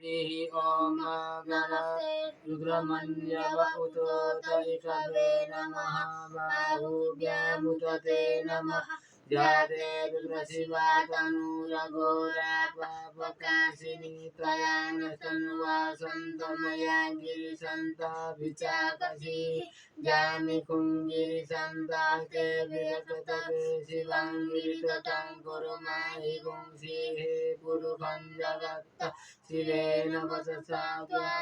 ओम गण रुद्रमन्यव उतो तैकवे नमः बाहुव्यामुतते नमः ध्याते रुद्रशिवा तनूरघोरा पापकाशिनी त्रयान तन्वासन्तमया गिरिसन्ताभिचाकशी जामि कुङ्गिरिसन्तास्ते विरकृतवे शिवं गिरिततं कुरु माहि पुंसीः पुरुषं जगत्त शिवेन वचसा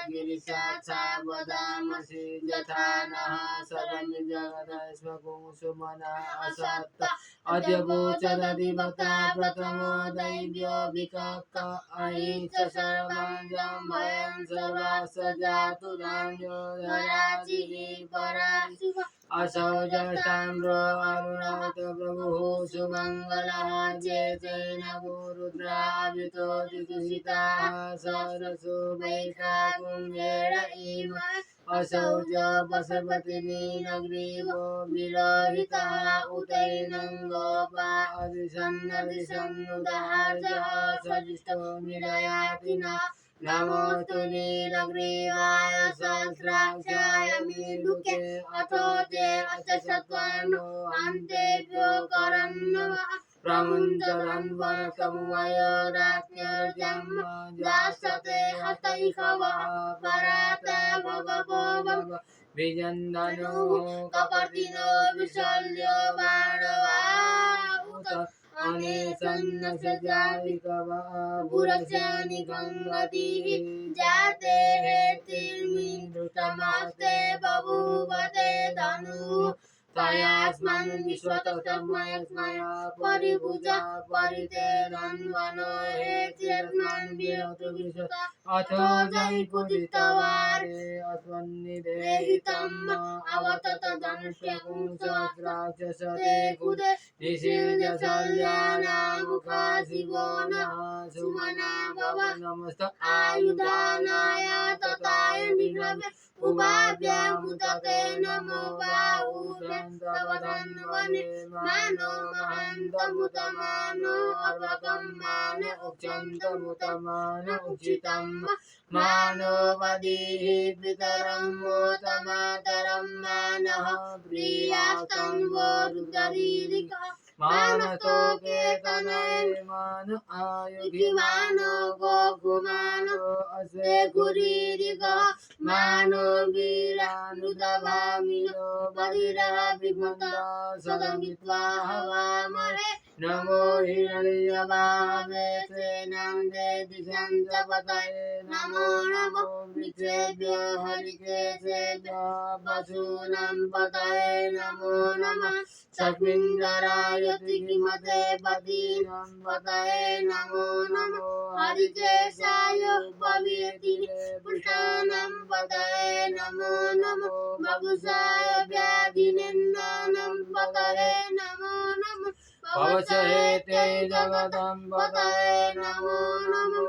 गिरिशाचा वदामसि यथा नः सरमि जगदश्वकुसुमना असत्त अद्यगोचरधिवता प्रथमो दैव्यो विकक्क अहिंस सर्वं भयं सर्वास जातुरान्यो धराचिः पराशिव असौ जष्टाम्रो अरुणोत प्रभुः सुमङ्गलः चेतेन गुरुद्रावितो दिदुषिताः सरसो वैशाकुम्भेण इव असौ च पशुपतिनीलग्रीवो विलोहितः उतैनं गोपा अदिशन्नदिशन्नुदार्जः सजिष्टो निरयाति न नमोऽस्तु नीलग्रीवाय सहस्राक्षाय मीलुके अथो ते अष्टचत्वारो अन्तेभ्यो करन्नमः प्रमुञ्चरन् वनसमूहयोराज्ञर्जन्म जासते हस्तैषवः पराता भगवो भग विजन्दनुः कपर्दिनो विशल्यो बाणवाहुत अनेसन्नसजाविकवा पुरस्यानि गङ्गतिः जाते हेतिर्मीदृतमस्ते बभूवते तनुः तयास्मन् विश्वतस्तमयस्मया परिभुजा परितेरन्वनो हेत्यस्मन् विरतु विश्व अथो जयपुदितवारे अस्मन्निदेहितम् अवतत धनुष्यपुंसहस्राक्षसते कुदे निषिध्यशल्यानामुखा शिवो नः सुमना भव नमस्त आयुधानाय तथाय विग्रहे उभाभ्यामुदते नमो बाहुभ्यन्तवधन्वने मानो महान्तमुतमानो अर्वकं मान उच्यन्तमुतमान उचितं मानो वदीः पितरं मोतमातरं मानः प्रियास्तं वो रुद्ररीरिका मानतो केतनैर्मान आयुधिमानो गोकुमानो असे कुरीरिका मानो वीरानुदभामिनो बधिरः विमन्दा सदमित्वा हवामहे नमो हिरण्यवाहवे सेनान्दे दिशन्तपतये नमो नमो वृक्षेभ्यो हरिकेशेभ्यो पशूनां पतये नमो नमः सस्मिन्द्राय त्रिमते पतीनां पतये नमो नमो हरिकेशाय उपवीतिने पुष्टानां पतये नमो नमो भगुषाय व्याधिनिन्दानां पतये नमो नमः पवचेते जगदं पतये नमो नमो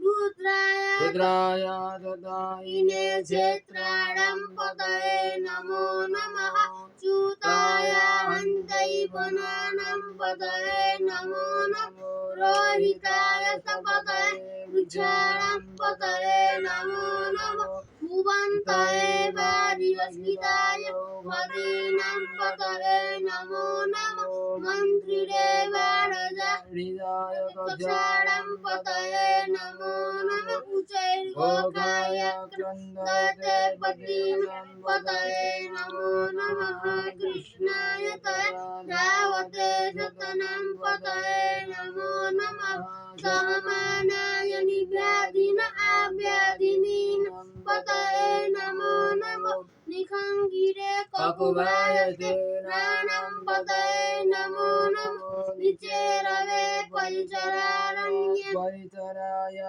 रुद्राय ददायिने क्षेत्राणां पतये नमो नमः च्युताय हन्तैवनानां पतये नमो नमो रोहिताय सपतये वृक्षाणां पतये नमो नमो भुवन्तये वारिवस्मिताय मदीनां पतये नमो नमो मन्त्रिदेवाणजाय कक्षाणां पतये नमो नमः उच्चैर्घोषाय क्रन्दते पतीनां पतये नमो नमः कृष्णाय धावते शतनां पतये नमो नमः सहमानाय निव्याधिन आव्याधिनीनां पतये नमो नमः निखङ्गिरे ककुभाय सेनानां पतये नमो नमो निचेरवे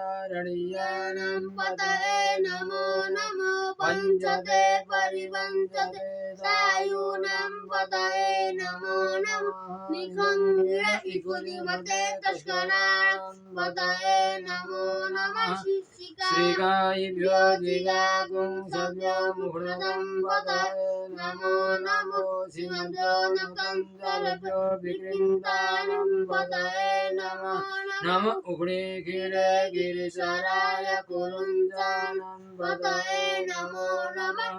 परिचरायारण्यानां पतये नमो नमो पञ्चते परिवञ्चते सायूनां पतये नमो नमः निखङ्गिरे इकुनिमते तस्कराणां पतये नमो नमः श्रीकायिभ्यो द्विगागुंसभ्यो मुहुर्दं पतये नमो नमो श्रीमद्भ्यो नमकञ्जलभ्यो विकृन्तानं पतये नमः नम उग्रे गिरे गिरिशराय कुरुञ्जानं पतये नमो नमः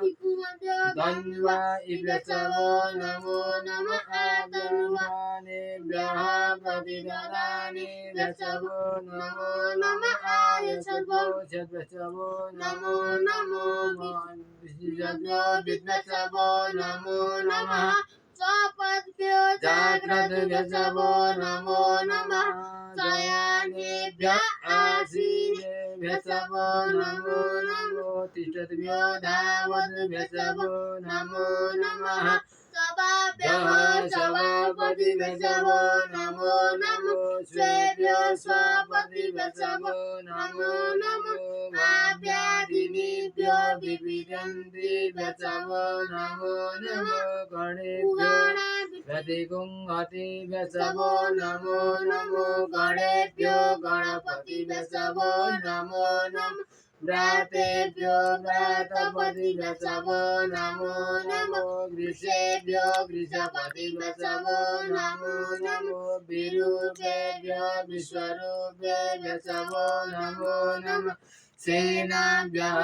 धन्वा इभ्यसवो नमो नमः धन्वानेभ्यः प्रतिधरानेभ्यसवो नमो नमः आयसवो जद्वसवो नमो नमो विद्वसवो विद्वसवो नमो नमः स्वपद्भ्यो जाग्रद्भ्यसवो नमो नमः शयानेभ्यः आसीनेभ्यसवो नमो नमो तिष्ठद्भ्यो धावद्भ्यसवो नमो नमः सभाभ्यः सभापतिभ्यसवो नमो नमो स्वेभ्यो स्वपतिभ्यसवो नमो नमो आभ्यादिनीभ्यो विविदन्तिभ्यसवो नमो नमो गणेभ्यो प्रतिगुंहतिभ्यसवो नमो नमो गणेभ्यो गणपतिभ्यसवो नमो नमः व्रातेभ्यो व्रातपतिभ्यसवो नमो नमो गृषेभ्यो गृषपतिभ्यसवो नमो नमो विरूपेभ्यो विश्वरूपेभ्यसवो नमो नमः सेनाभ्यः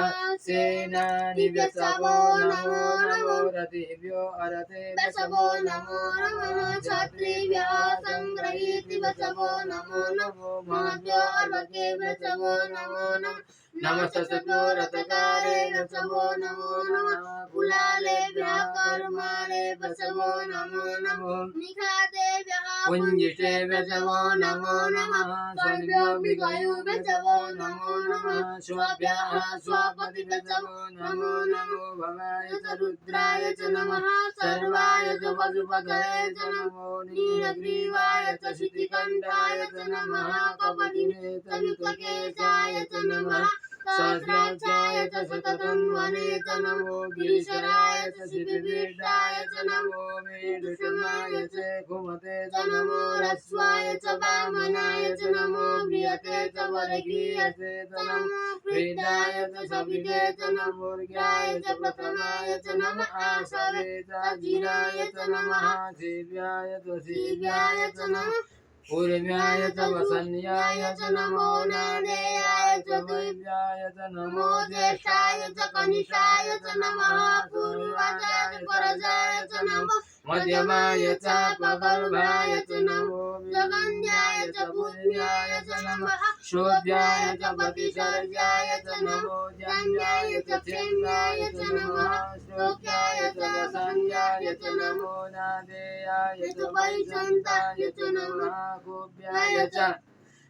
सेनानिभ्यसवो नमो नमो रथेभ्यो अरथेभ्यसवो नमो नमः क्षत्रिभ्यः संग्रहीतभ्यसवो नमो नमो महद्भ्यो अर्वकेभ्यसवो नमो नमः नमस्तभ्यो रथकारेभ्यसवो नमो नमः कुलालेभ्यः कर्मालेभ्यसवो नमो नमो निखातेभ्यः पुञ्जिषेभ्यसवो नमो नमः सर्वेभ्यो विगयुभ्यसवो नमो नमः स्वभ्यः स्वपतिभ्यसवो नमो नमो भवाय च रुद्राय च नमः सर्वाय च पशुपतये च नमो नीलग्रीवाय च शितिकण्ठाय च नमः कपटिने च युक्तकेशाय च नमः सहस्राक्षाय च शततन्वने च नमो गिरिशराय च शितिपीठाय च नमो मेढुषमाय च कुमते च नमो रस्वाय च वामनाय च नमो बृहते च वरगीयसे च नमो प्रीताय च सविते च नमो र्ग्याय च प्रथमाय च नमः आसवे च जिराय च नमः शिव्याय च शिव्याय च नमः पूर्व्याय च वसन्याय च नमो नादेयाय च वैव्याय च नमो ज्येष्ठाय च कनिष्ठाय च नमः पूर्वाय च परजाय च नमो मध्यमाय च पगर्भाय च नमो जगन्याय च पूर्व्याय च नमः शोभ्याय च पतिसर्ग्याय च नमो जन्याय च क्षेम्याय च नमः श्लोक्याय च वसन्याय च नमो नादेयाय च वैशन्ताय च नमः गोप्याय च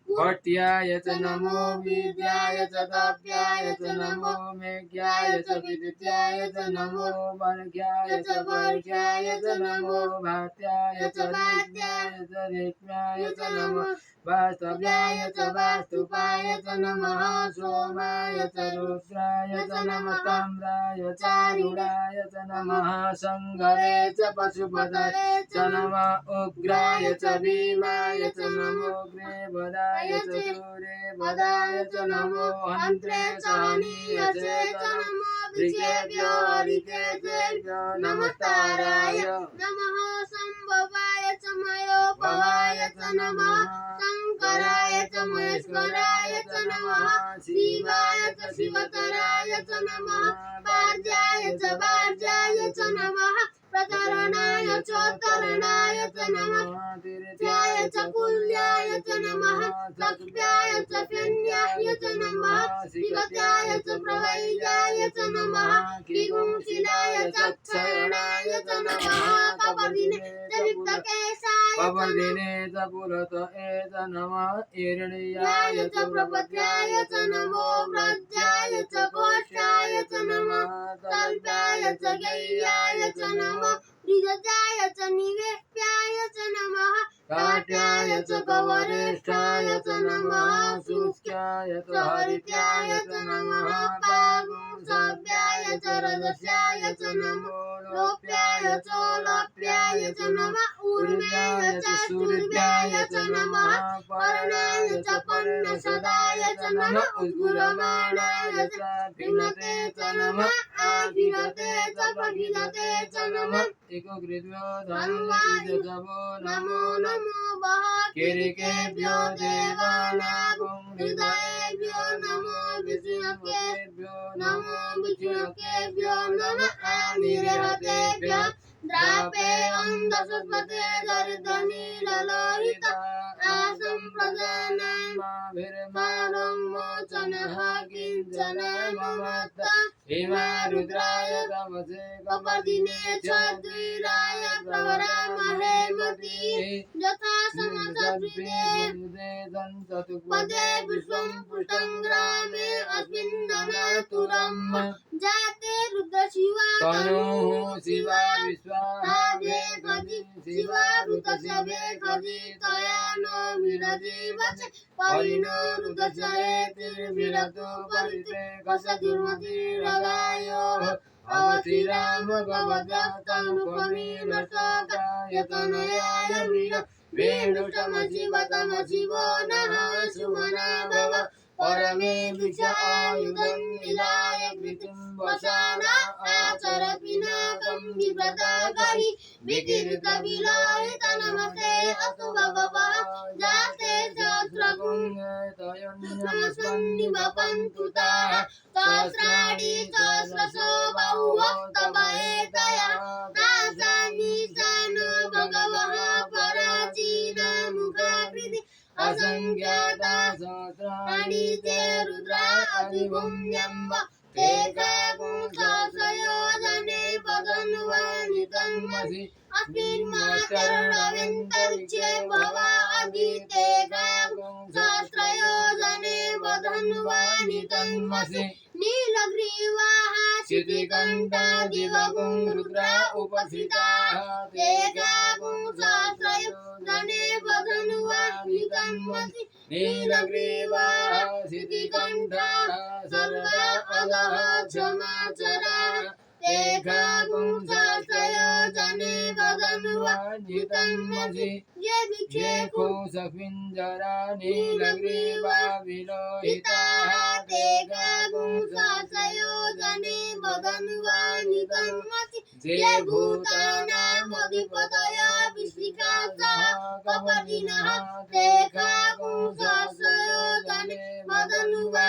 भट्याय च नमो वीर्याय च तप्याय च नमो मेघ्याय च विद्युत्याय च नमो वर्ग्याय च वर्ग्याय च नमो भात्याय च भात्याय च रेक्म्याय च नमः वास्तव्याय च वास्तुपाय च नमः सोमाय च रुद्राय च नमः ताम्राय चारुणाय च नमः संगरे च पशुपतये च नमः उग्राय च भीमाय च नमो ग्रेवदाय च सूरेवदाय च नमो हन्त्रे च हनीयसे च नमो ऋषेभ्यो हरिकेशेभ्यो नमस्ताराय नमः संभवाय च मयोभवाय च नमः शङ्कराय च महेश्वराय च नमः शिवाय च शिवतराय च नमः वार्याय च वार्याय च नमः प्रतरणाय चोत्तरणाय च नमः तीर्थ्याय च कुल्याय च नमः लक्ष्म्याय च फिन्याय च नमः श्रीगत्याय च प्रवैयाय च नमः किगुंशिलाय च क्षयणाय च नमः कपर्दिने च विक्तकेशाय कपर्दिने च पुरतये च नमः हिरण्याय च प्रपद्याय च नमो व्रज्याय च घोषाय च नमः तल्पाय च गय्याय च नमः ऋगजाय च निवेप्याय च नमः काट्याय च गवरेष्ठाय च नमः शुष्क्याय च हरित्याय च नमः पागुंसभ्याय च रजस्याय च नमो लोप्याय च लोप्याय च नमः ऊर्ध्याय च सूर्याय च नमः पर्णाय च पर्णसदाय च नमः उद्गुरमाणाय च भिन्नते च नमः आभिन्नते च प्रभिन्नते च नमः एकोकृत्यो धनुर्विदसवो नमो नमो किरीकेभ्यो देवानागुं हृदयेभ्यो नमो विष्णुकेभ्यो नमो विष्णुकेभ्यो नमः निरहतेभ्यो द्रापे अंधसस्पते दरिद्रनीललोहित आसं प्रजानामाभिर्मानं मोचनः किञ्चन ममत्त हिमा रुद्राय तमसे कपर्दिने च द्विराय प्रवरामहे मतिः यथा समसद्विदे पदे विश्वं पुष्टं ग्रामे अस्मिन् धनतुरम् जाते रुद्रशिवा तनुः शिवा विश्वाहाभे खजि शिवा ऋतशभे खजि तया नो विरजीवच परिणो रुद्रशयेतिर्विरतो परिते कसदुर्मतिरगायोः अवतिराम भवदस्तनुपमीरसकायतनयाय वीर वेणुषमशिवतमशिवो नः सुमना भव परमे विषायुधं निलाय कृतिं वसाना आचर पिनाकं विव्रताकहि विकीर्तविलोहित नमस्ते अस्तु भगवः जाते सहस्रगुं तयन्निवपन्तु ताः सहस्राणि सहस्रशो बहुवक्तभयेतया तासानि सानो भगवः पराचीनमुखाकृति असंख्याता सहस्राणि ते रुद्रा अधिभूम्यम्ब ते काकुं सहस्रयोजने पदन्वानितन्मसि अस्मिन्मातर्णवेन्तरिक्षे भवा अदिते काकुं सहस्रयोजने पदन्वानितन्मसि नीलग्रीवाः क्षितिकण्ठा दिवगुं रुद्रा उपस्थिताः ते काकुं सहस्रयोजने पदन्वानितन्मसि नीलग्रीवाः क्षितिकण्ठाः सर्वा अधः क्षमाचराः ते काकुं सहस्रयोजने पदन्वानितन्मसि ये विक्षेपो सखिञ्जरा नीलग्रीवा विलोहिताः ते काकुं सहस्रयोजने पदन्वानितन्मसि ये भूतानामधिपतयो विश्रिकासः कपर्दिनः ते काकुं सहस्रयोजने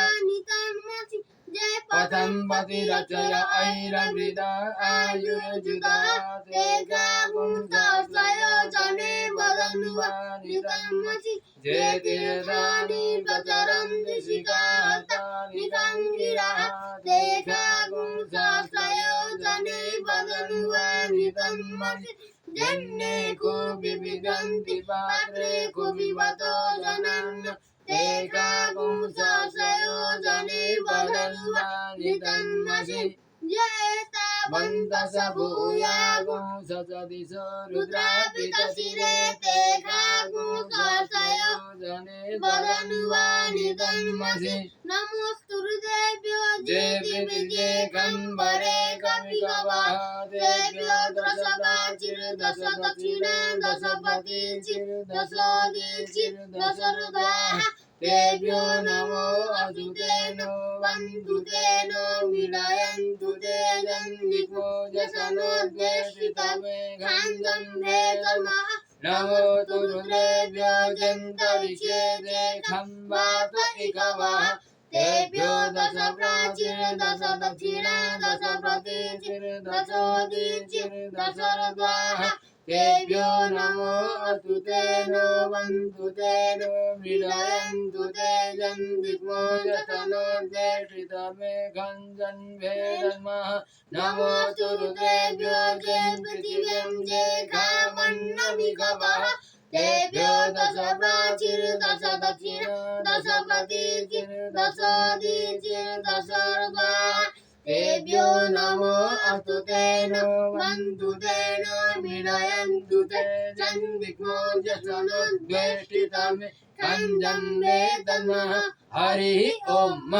पदन्वानितन्मसि ये पतम्पति रचय ऐरवृदा आयुर्जुदा ते काकुं सहस्रयोजने पदन्वानितन्मसि ये तीर्थानि प्रचरन्ति शिखाहतानि गङ्गिराः ते काकुं सहस्रयोजने पदन्वानितन्मसि जन्ये को विविदन्ति पात्रे को विवतो जनन् ते काकुं सहस्रयोजने पदन्वानितन्मसि ये एतावन्तस भूयागुं सचदिश रुद्रापितशिरे ते काकुं सहस्रयोजने पदन्वानितन्मसि नमोऽस्तु हृदेभ्यो जेतिविजे कम्बरे कविकवः तेभ्यो दशप्राचीर्दश दक्षिणा दशपतिर्दशोदीचिर्दशरुधाः तेभ्यो नमो अजुतेनो वन्दुतेनो विनयन्तु ते जन्निकोजसनोद्वेष्टितमेघाञ्जम्भेतमः नमो तु रुद्रेभ्यो जन्तरिक्षे खम्बात इकवः तेभ्यो दश प्राचीर्दश दक्षिणा दश प्रतीचिर्दशोदीचिर्दशरुद्वाः तेभ्यो नमो अस्तु तेनो वन्तु तेनो विनयन्तु ते जन्दिग्मोजसनोद्वेष्टितमेघाञ्जम्भेतमः नमोऽस्तु रुद्रेभ्यो जयपृथिव्यं जेघामण्डमिकवः तेभ्यो दश प्राचीर्दश दक्षिणा दश प्रतीचिर्दशोदीचिर्दशरुद्वाः तेभ्यो नमो अस्तु तेनो वन्तु तेनो विनयन्तु ते जन्दिग्मोजसनोद्वेष्टितमेघाञ्जम्भेतमः हरिः ओम्।